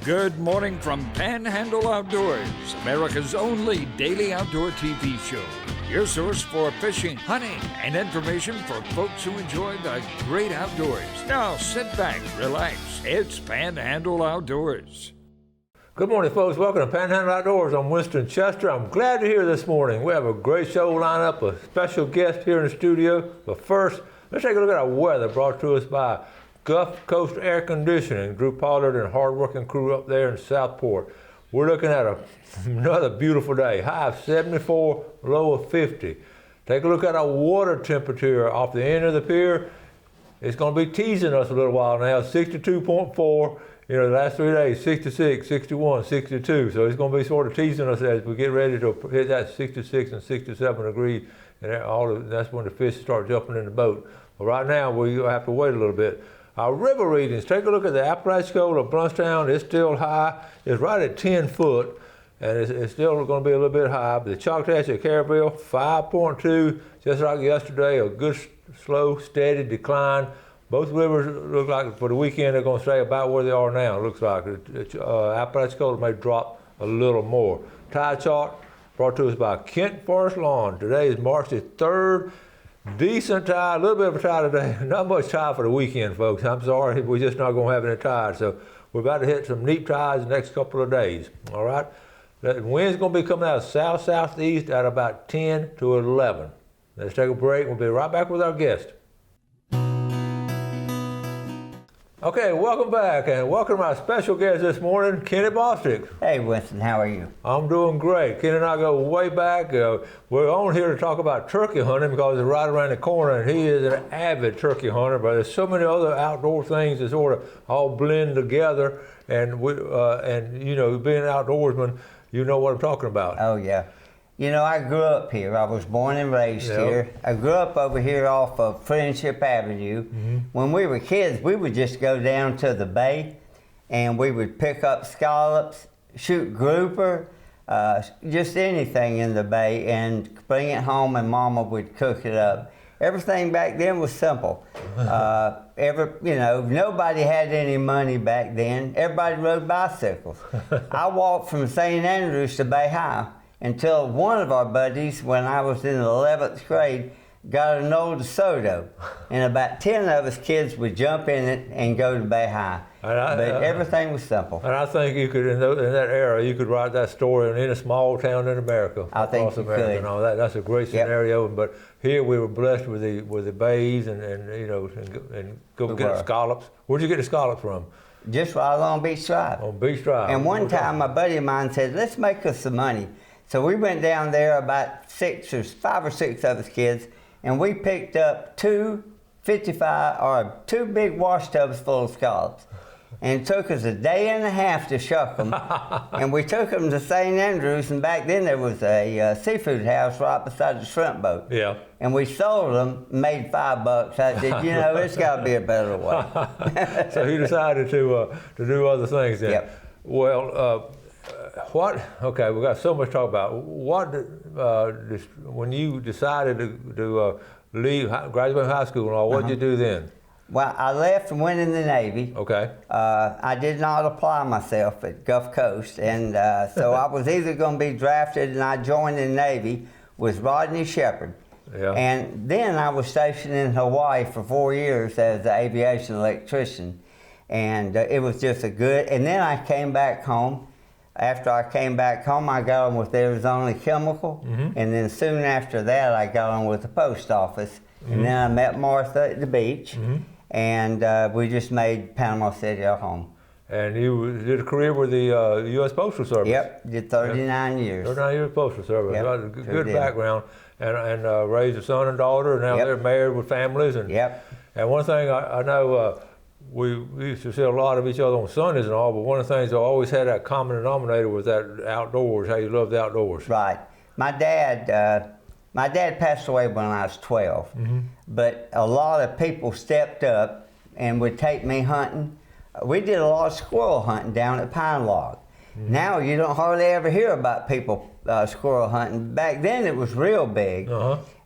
Good morning from Panhandle Outdoors, America's only daily outdoor TV show. Your source for fishing, hunting, and information for folks who enjoy the great outdoors. Now sit back, relax. It's Panhandle Outdoors. Good morning, folks. Welcome to Panhandle Outdoors. I'm Winston Chester. I'm glad you're here this morning. We have a great show lined up, a special guest here in the studio. But first, let's take a look at our weather brought to us by Gulf Coast Air Conditioning, Drew Pollard and hard-working crew up there in Southport. We're looking at another beautiful day. High of 74, low of 50. Take a look at our water temperature off the end of the pier. It's going to be teasing us a little while now. 62.4. You know, the last 3 days, 66, 61, 62. So it's going to be sort of teasing us as we get ready to hit that 66 and 67 degrees. And that's when the fish start jumping in the boat. But right now, we have to wait a little bit. Our river readings, take a look at the Apalachicola of Bluntstown. It's still high. It's right at 10 foot, and it's still going to be a little bit high. But the Choctaw at Carabelle, 5.2, just like yesterday, a good, slow, steady decline. Both rivers look like for the weekend they're going to stay about where they are now. It looks like Apalachicola may drop a little more. Tide chart brought to us by Kent Forest Lawn. Today is March the 3rd. Decent tide, a little bit of a tide today. Not much tide for the weekend, folks. I'm sorry, we're just not going to have any tide. So we're about to hit some neap tides the next couple of days. All right. The wind's going to be coming out south-southeast at about 10 to 11. Let's take a break. We'll be right back with our guest. Okay, welcome back, and welcome to our special guest this morning, Kenny Bostic. Hey, Winston, how are you? I'm doing great. Kenny and I go way back. We're on here to talk about turkey hunting because it's right around the corner, and he is an avid turkey hunter, but there's so many other outdoor things that sort of all blend together, and you know, being an outdoorsman, you know what I'm talking about. Oh, yeah. You know, I grew up here. I was born and raised here. I grew up over here off of Friendship Avenue. Mm-hmm. When we were kids, we would just go down to the bay and we would pick up scallops, shoot grouper, just anything in the bay and bring it home and Mama would cook it up. Everything back then was simple. You know, nobody had any money back then. Everybody rode bicycles. I walked from St. Andrews to Bay High until one of our buddies, when I was in the 11th grade, got an old DeSoto. And about 10 of us kids would jump in it and go to Bay High. But everything was simple. And I think you could, in that era, you could write that story in any small town in America. I think you America could. And all that. That's a great scenario. Yep. But here we were blessed with the bays and you know, and go get scallops. Where'd you get the scallops from? Just right along Beach Drive. On Beach Drive. And one time, a buddy of mine said, let's make us some money. So we went down there, about 5 or 6 of us kids, and we picked up two big wash tubs full of scallops. And it took us a day and a half to shuck them. And we took them to St. Andrews, and back then there was a seafood house right beside the shrimp boat. Yeah. And we sold them, made $5. I said, you know, it's got to be a better way. So he decided to do other things then. Yep. Well, okay, we got so much to talk about. When you decided to leave, graduate high school and all, what did you do then? Well, I left and went in the Navy. Okay. I did not apply myself at Gulf Coast, and so I was either going to be drafted, and I joined the Navy with Rodney Shepard. Yeah. And then I was stationed in Hawaii for 4 years as an aviation electrician, and it was just and then I came back home. After I came back home, I got on with Arizona Chemical, and then soon after that, I got on with the post office. And then I met Martha at the beach, and we just made Panama City our home. And you did a career with the U.S. Postal Service. Yep, did 39 years. 39 years Postal Service. Yep, Good background, and raised a son and daughter, and now they're married with families. And one thing I know. We used to see a lot of each other on Sundays and all, but one of the things I always had that common denominator was that outdoors, how you love the outdoors. Right. My dad passed away when I was 12, but a lot of people stepped up and would take me hunting. We did a lot of squirrel hunting down at Pine Log. Now you don't hardly ever hear about people squirrel hunting. Back then it was real big.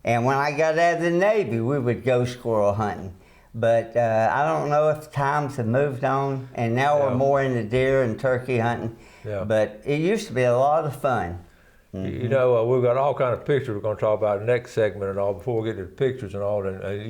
And when I got out of the Navy, we would go squirrel hunting. But I don't know if times have moved on, and now we're more into deer and turkey hunting. Yeah. But it used to be a lot of fun. Mm-hmm. You know, we've got all kind of pictures we're going to talk about next segment and all. Before we get to the pictures and all, and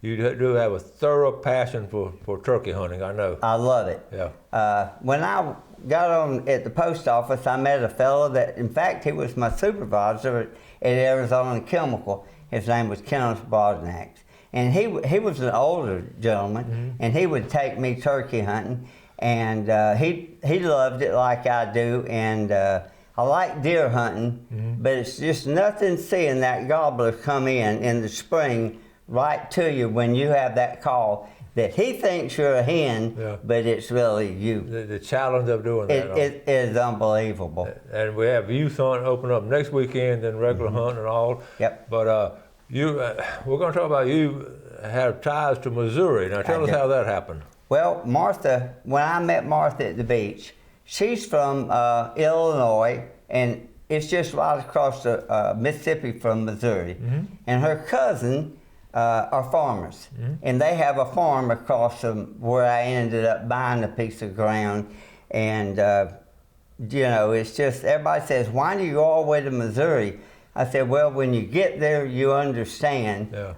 you do have a thorough passion for turkey hunting, I know. I love it. Yeah. When I got on at the post office, I met a fellow that, in fact, he was my supervisor at Arizona Chemical. His name was Kenneth Bosnack. And he was an older gentleman, and he would take me turkey hunting, and he loved it like I do, and I like deer hunting, but it's just nothing seeing that gobbler come in the spring right to you when you have that call that he thinks you're a hen, but it's really you. The challenge of doing that. It is unbelievable. And we have youth hunt open up next weekend, then regular hunt and all. Yep. But we're going to talk about you have ties to Missouri. Now tell us how that happened. Well, Martha, when I met Martha at the beach, she's from Illinois, and it's just right across the Mississippi from Missouri. And her cousin are farmers, and they have a farm across from where I ended up buying a piece of ground. And you know, it's just everybody says, "Why do you go all the way to Missouri?" I said, well, when you get there, you understand. Yeah.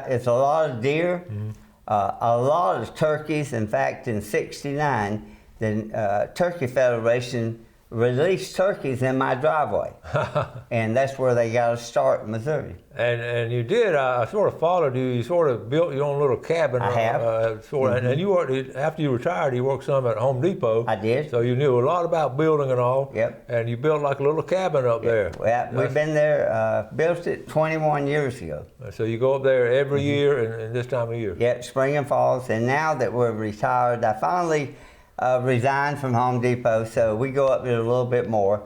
It's a lot of deer, a lot of turkeys. In fact, in '69, the Turkey Federation released turkeys in my driveway. And that's where they got to start in Missouri. And you did, I sort of followed you. You sort of built your own little cabin. I have. And you worked, after you retired, you worked some at Home Depot. I did. So you knew a lot about building and all. Yep. And you built like a little cabin up there. Well, we've been there, built it 21 years ago. So you go up there every year and this time of year? Yep, spring and falls. And now that we're retired, I finally resigned from Home Depot, so we go up there a little bit more.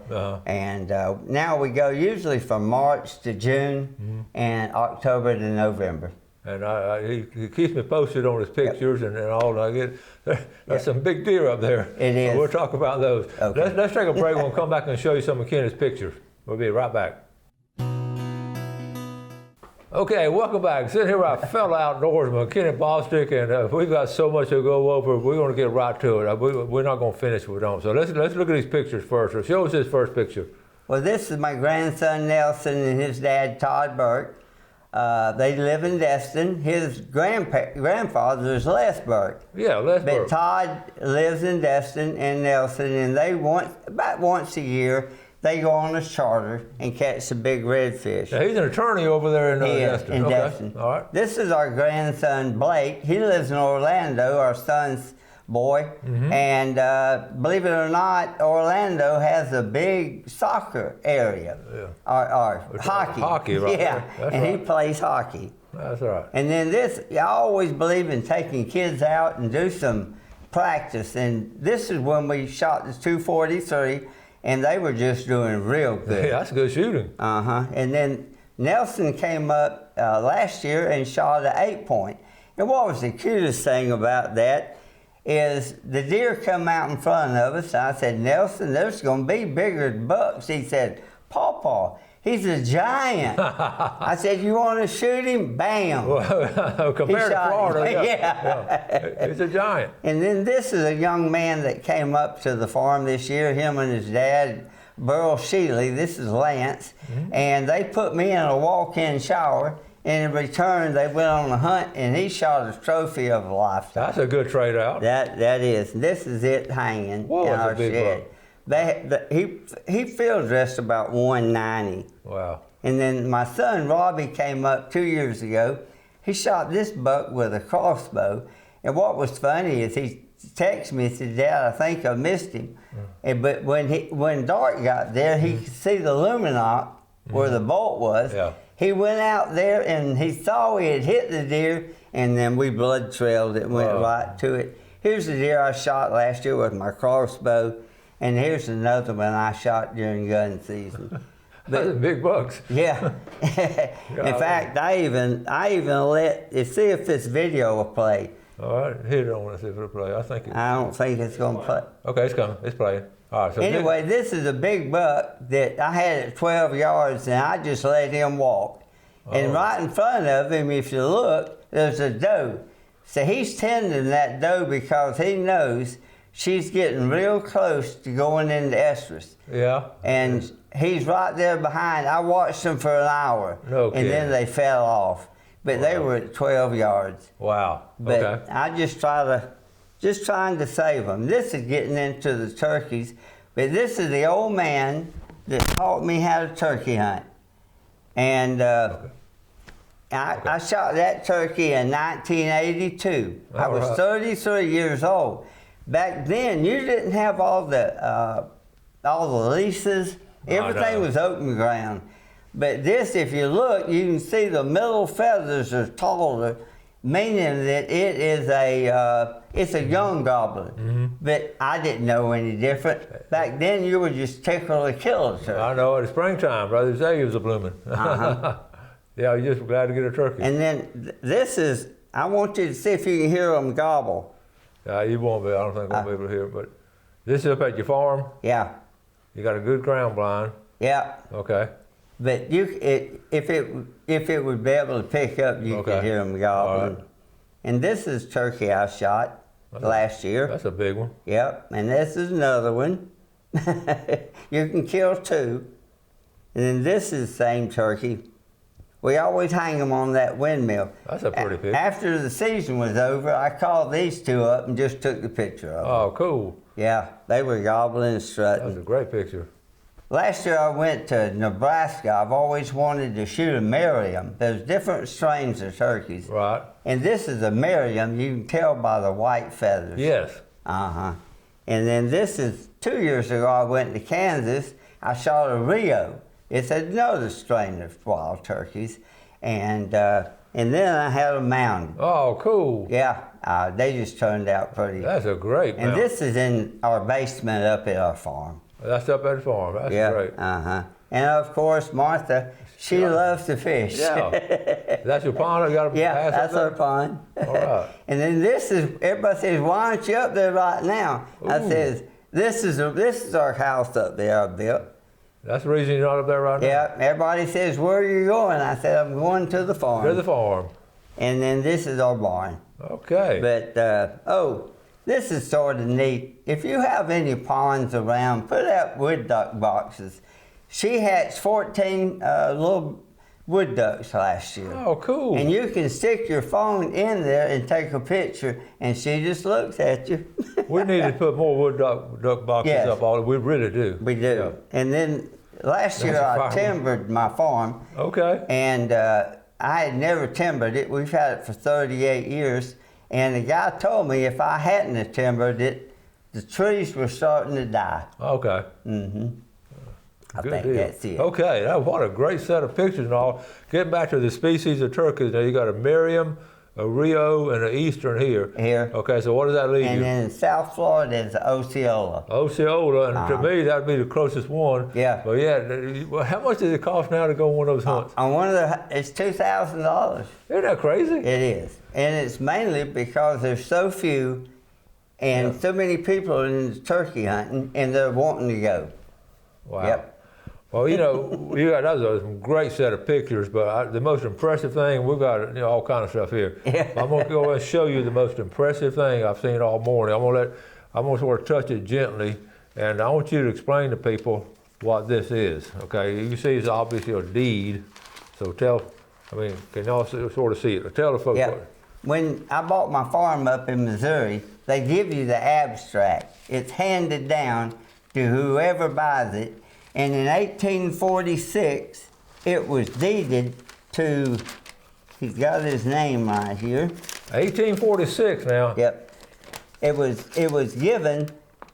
And now we go usually from March to June and October to November. And he keeps me posted on his pictures and all. And I get there's some big deer up there. It is. So we'll talk about those. Okay. Let's take a break. We'll come back and show you some of Kenny's pictures. We'll be right back. Okay, welcome back. Sitting here with our fellow outdoorsman, Kenny Bostic, and we've got so much to go over. We're going to get right to it. We're not going to finish if we don't. So let's look at these pictures first. So show us this first picture. Well, this is my grandson Nelson and his dad Todd Burke. They live in Destin. His grandfather is Les Burke. Yeah, Les Burke. But Todd lives in Destin and Nelson, and they about once a year, they go on a charter and catch some big redfish. Now, he's an attorney over there in Destin. In Destin. All right. This is our grandson Blake. He lives in Orlando, our son's boy. And believe it or not, Orlando has a big soccer area. Or hockey. Hockey, right. Yeah, and he plays hockey. That's right. And then this, I always believe in taking kids out and do some practice. And this is when we shot the 243. And they were just doing real good. Yeah, that's good shooting. And then Nelson came up last year and shot an 8-point. And what was the cutest thing about that is the deer come out in front of us. And I said, Nelson, there's going to be bigger bucks. He said, Pawpaw, he's a giant. I said, you want to shoot him? Bam. Well, compared to Florida, yeah. He's a giant. And then this is a young man that came up to the farm this year, him and his dad, Burl Shealy. This is Lance. And they put me in a walk-in shower. And in return, they went on a hunt, and he shot a trophy of a lifetime. That's a good trade out. That is. This is it hanging in our shed. He field dressed about 190. Wow. And then my son Robbie came up 2 years ago. He shot this buck with a crossbow. And what was funny is he texted me and said, Dad, I think I missed him. But when dark got there, he could see the luminox where the bolt was. Yeah. He went out there and he saw he had hit the deer, and then we blood trailed it and went right to it. Here's the deer I shot last year with my crossbow. And here's another one I shot during gun season. Those are big bucks. Yeah. In fact, I even let see if this video will play. All right, hit it on and see if it'll play. I don't think it's going to play. Okay, it's coming. It's playing. All right. So anyway, this is a big buck that I had at 12 yards, and I just let him walk. And right in front of him, if you look, there's a doe. So he's tending that doe because he knows she's getting real close to going into estrus. Yeah. And he's right there behind. I watched them for an hour. No and kidding. then they fell off. But they were at 12 yards. Wow. But Okay. I just trying to save them. This is getting into the turkeys. But this is the old man that taught me how to turkey hunt. And I shot that turkey in 1982. I was 33 years old. Back then, you didn't have all the leases. Everything was open ground. But this, if you look, you can see the middle feathers are taller, meaning that it is it's a young gobbler. But I didn't know any different. Back then, you were just tickle to kill a turkey. I know, it's springtime, brother. Azaleas are blooming. Yeah, you're just glad to get a turkey. And then this is, I want you to see if you can hear them gobble. You won't be, I don't think I'll be able to hear it, but this is up at your farm? Yeah. You got a good ground blind? Yeah. Okay. But if it would be able to pick up, you could hear them gobbling. Right. And this is turkey I shot last year. That's a big one. Yep. And this is another one. You can kill two. And then this is the same turkey. We always hang them on that windmill. That's a pretty picture. After the season was over, I called these two up and just took the picture of them. Oh, cool. Yeah, they were gobbling and strutting. That's a great picture. Last year I went to Nebraska. I've always wanted to shoot a Merriam. There's different strains of turkeys. Right. And this is a Merriam. You can tell by the white feathers. Yes. Uh-huh. And then this is 2 years ago I went to Kansas. I shot a Rio. It's another strain of wild turkeys. And then I had a mountain. Oh, cool. Yeah, they just turned out pretty. That's a great And mountain. this is in our basement up at our farm. That's up at the farm. That's great. Uh-huh. And of course, Martha, she loves to fish. Yeah. That's your pond? You got a Yeah, pass that's up our there? pond. All right. And then this is, everybody says, why aren't you up there right now? I Ooh. says, this is our house up there I built. That's the reason you're not up there right now? Yeah, everybody says, where are you going? I said, I'm going to the farm. To the farm. And then this is our barn. Okay. But, this is sort of neat. If you have any ponds around, put out wood duck boxes. She hatched 14 little wood ducks last year. Oh, cool. And you can stick your phone in there and take a picture, and she just looks at you. We need to put more wood duck boxes Yes. up. We really do. We do. And then last year That's a I fine timbered my farm. Okay. And I had never timbered it. We've had it for 38 years. And the guy told me if I hadn't have timbered it, the trees were starting to die. Okay. Mm-hmm. I Good think deal. that's it. Okay, what a great set of pictures and all. Getting back to the species of turkeys, now you got a Merriam, a Rio, and an Eastern here. Here. Okay, so what does that leave And you? then in South Florida is Osceola. Osceola, and to me that'd be the closest one. Yeah. But yeah, well, how much does it cost now to go on one of those hunts? On one of it's $2,000. Isn't that crazy? It is. And it's mainly because there's so few and so many people in turkey hunting and they're wanting to go. Wow. Yep. Well, that was a great set of pictures, but the most impressive thing, we've got all kind of stuff here. Yeah. I'm going to go and show you the most impressive thing I've seen all morning. I'm going to sort of touch it gently, and I want you to explain to people what this is, okay? You see it's obviously a deed, so can y'all sort of see it? Tell the folks Yeah. what. When I bought my farm up in Missouri, they give you the abstract. It's handed down to whoever buys it. And in 1846, it was deeded to, he's got his name right here. 1846 now. Yep. It was given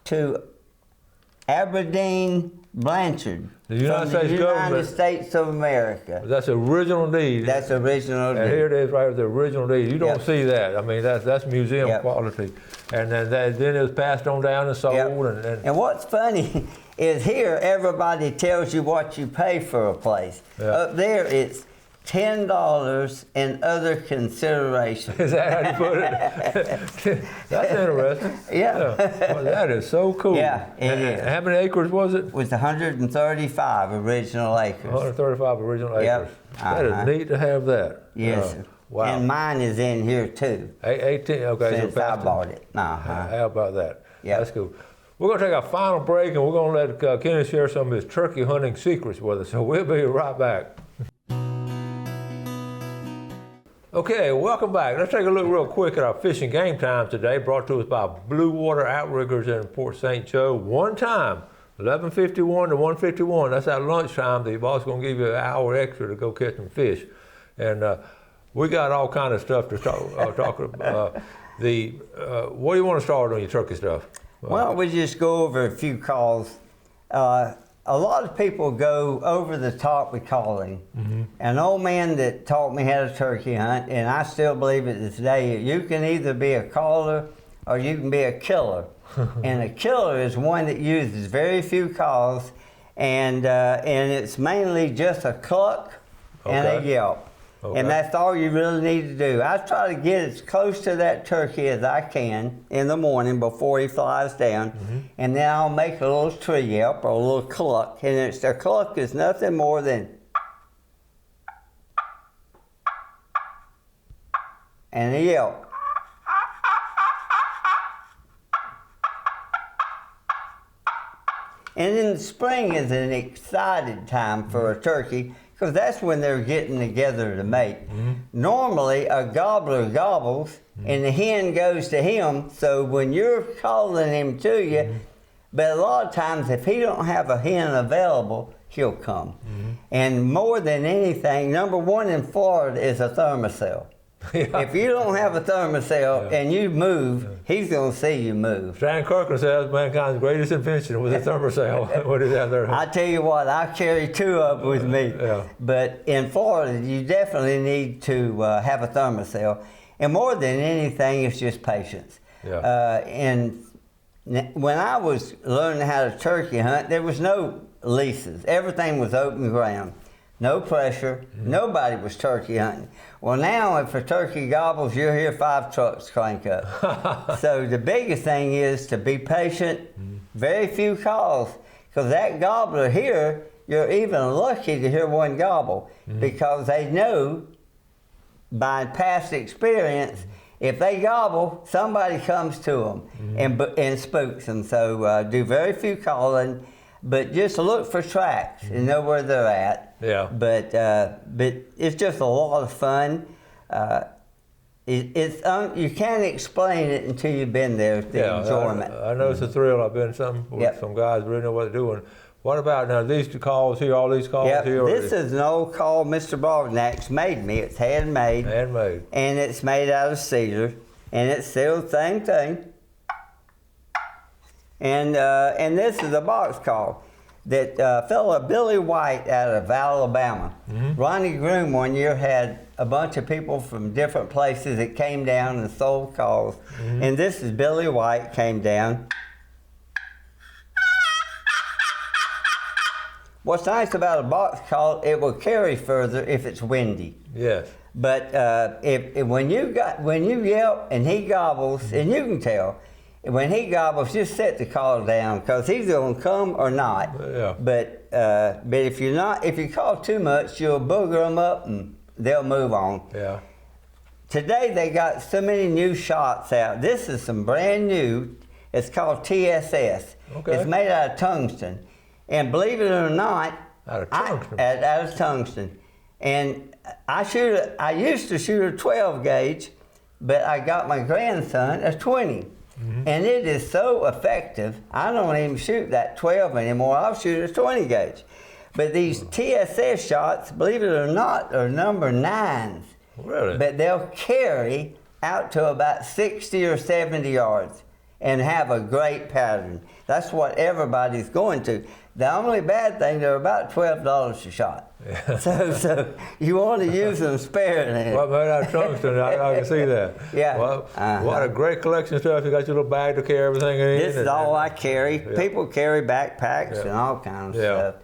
to Aberdeen Blanchard. The United from States the government. United States of America. That's the original deed. That's original And deed. here it is right with the original deed. You don't Yep. see that. I mean, that's museum Yep. quality. And then it was passed on down and sold. Yep. And what's funny is here everybody tells you what you pay for a place. Yeah. Up there it's $10 and other considerations. is that how you put it? That's interesting. Yeah. Well, that is so cool. Yeah, it and is. How many acres was it? It was 135 original acres. 135 original Yep. acres. That is Uh-huh. neat to have that. Yes, Yeah. sir. Wow. And mine is in here too. 18, okay. Since so I Pastor, bought it. Uh-huh. how about that? Yeah. That's cool. We're going to take our final break, and we're going to let Kenny share some of his turkey hunting secrets with us. So we'll be right back. Okay, welcome back. Let's take a look real quick at our fishing game time today, brought to us by Blue Water Outriggers in Port St. Joe. One time, 11:51 to 1:51. That's at lunchtime. The boss is going to give you an hour extra to go catch some fish. And we got all kind of stuff to talk about. What do you want to start on your turkey stuff? Well, we just go over a few calls. A lot of people go over the top with calling. Mm-hmm. An old man that taught me how to turkey hunt, and I still believe it this day, you can either be a caller or you can be a killer. And a killer is one that uses very few calls, and it's mainly just a cluck and a yelp. Okay. And that's all you really need to do. I try to get as close to that turkey as I can in the morning before he flies down. Mm-hmm. And then I'll make a little tree yelp or a little cluck. And a cluck is nothing more than and a yelp. And in the spring is an excited time for a turkey, because that's when they're getting together to mate. Mm-hmm. Normally, a gobbler gobbles, and the hen goes to him, so when you're calling him to you, but a lot of times if he don't have a hen available, he'll come. Mm-hmm. And more than anything, number one in Florida is a thermocell. Yeah. If you don't have a thermocell and you move, he's going to see you move. Stan Kirkland says mankind's greatest invention was a thermocell. What is that there? I tell you what, I carry two of them with me. Yeah. But in Florida, you definitely need to have a thermocell. And more than anything, it's just patience. Yeah. And when I was learning how to turkey hunt, there was no leases. Everything was open ground. No pressure. Mm-hmm. Nobody was turkey hunting. Well, now if a turkey gobbles, you'll hear 5 trucks crank up. So the biggest thing is to be patient, very few calls, because that gobbler here, you're even lucky to hear one gobble, because they know by past experience, if they gobble, somebody comes to them and spooks them. So do very few calling, but just look for tracks and know where they're at. Yeah. But it's just a lot of fun. You can't explain it until you've been there. The enjoyment. I know it's a thrill. I've been with some guys really know what they're doing. What about now? These two calls here, all these calls here. This is an old call Mr. Brodnack's made me. It's handmade. Handmade. And it's made out of cedar, and it's still the same thing. And this is a box call that fella Billy White out of Alabama. Mm-hmm. Ronnie Groom one year had a bunch of people from different places that came down and sold calls. Mm-hmm. And this is Billy White came down. What's nice about a box call, it will carry further if it's windy. Yes. But when you yelp and he gobbles, and you can tell, when he gobbles, just set the call down, because he's going to come or not. Yeah. But if you call too much, you'll booger them up and they'll move on. Yeah. Today they got so many new shots out. This is some brand new. It's called TSS. Okay. It's made out of tungsten, and believe it or not, out of tungsten. And I used to shoot a 12 gauge, but I got my grandson a 20. Mm-hmm. And it is so effective, I don't even shoot that 12 anymore. I'll shoot a 20 gauge. But these TSS shots, believe it or not, are number 9s. Really? But they'll carry out to about 60 or 70 yards and have a great pattern. That's what everybody's going to. The only bad thing, they're about $12 a shot. Yeah. So you want to use them sparingly. Well, made out of tungsten, I can see that. Yeah. Well, what a great collection of stuff. You got your little bag to carry everything in. This is all I carry. Yeah. People carry backpacks and all kinds of stuff.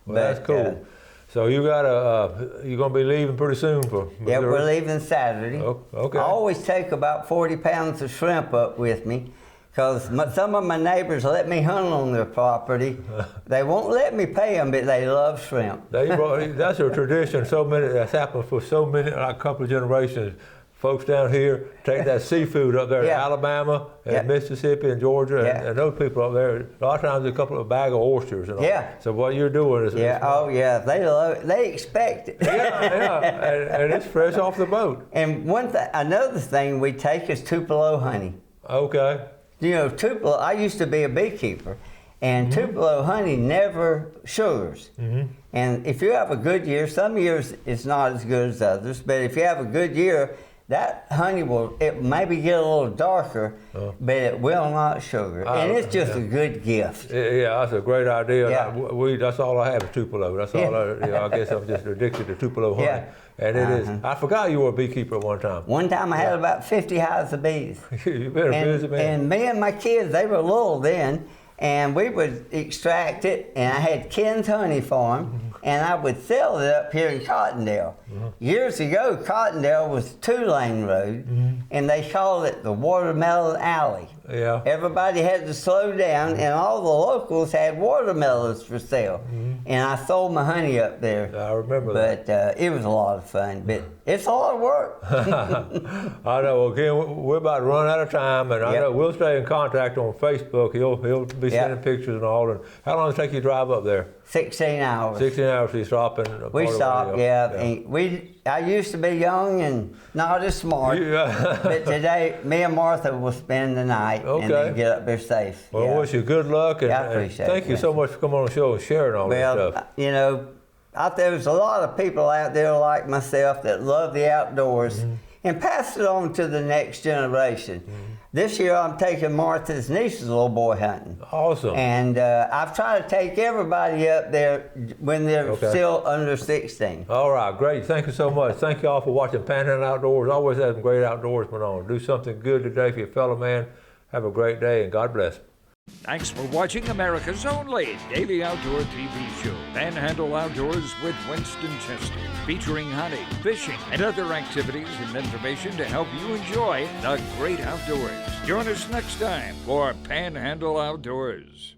Well, that's cool. So you're gonna be leaving pretty soon for Missouri? Yeah, we're leaving Saturday. Oh, okay. I always take about 40 pounds of shrimp up with me, Because some of my neighbors let me hunt on their property. They won't let me pay them, but they love shrimp. That's a tradition. That's happened for so many, like a couple of generations. Folks down here take that seafood up there to Alabama and Mississippi and Georgia and those people up there. A lot of times a couple of bag of oysters and all. Yeah. So what you're doing is They love it. They expect it. and it's fresh off the boat. And another thing we take is Tupelo honey. Okay. You know, Tupelo. I used to be a beekeeper, and Tupelo honey never sugars. And if you have a good year, some years it's not as good as others, but if you have a good year, that honey it maybe get a little darker, but it will not sugar. And it's just a good gift. Yeah, that's a great idea. Yeah. That's all I have is Tupelo. That's all I guess I'm just addicted to Tupelo honey. Yeah. And it is. I forgot you were a beekeeper at one time. One time I had about 50 hives of bees. You've been a busy man. And me and my kids, they were little then, and we would extract it, and I had Ken's Honey Farm, and I would sell it up here in Cottondale. Years ago, Cottondale was 2-lane road, and they called it the Watermelon Alley. Yeah. Everybody had to slow down, and all the locals had watermelons for sale. And I sold my honey up there. I remember that. But it was a lot of fun, but it's a lot of work. I know. Again, we're about to run out of time, and I know we'll stay in contact on Facebook. He'll be sending pictures and all. And how long does it take you to drive up there? 16 hours. 16 hours. You stop and we stop. And I used to be young and not as smart, but today me and Martha will spend the night and then get up there safe. Well, I wish you good luck, and, I appreciate thank you so much for coming on the show and sharing all this stuff. Well, you know, there's a lot of people out there like myself that love the outdoors and pass it on to the next generation. This year I'm taking Martha's niece's little boy hunting. Awesome. And I've tried to take everybody up there when they're still under 16. All right, great. Thank you so much. Thank you all for watching Panhandle Outdoors. Always have some great outdoorsmen on. Do something good today for your fellow man. Have a great day, and God bless. Thanks for watching America's only daily outdoor TV show, Panhandle Outdoors with Winston Chester, featuring hunting, fishing, and other activities and information to help you enjoy the great outdoors. Join us next time for Panhandle Outdoors.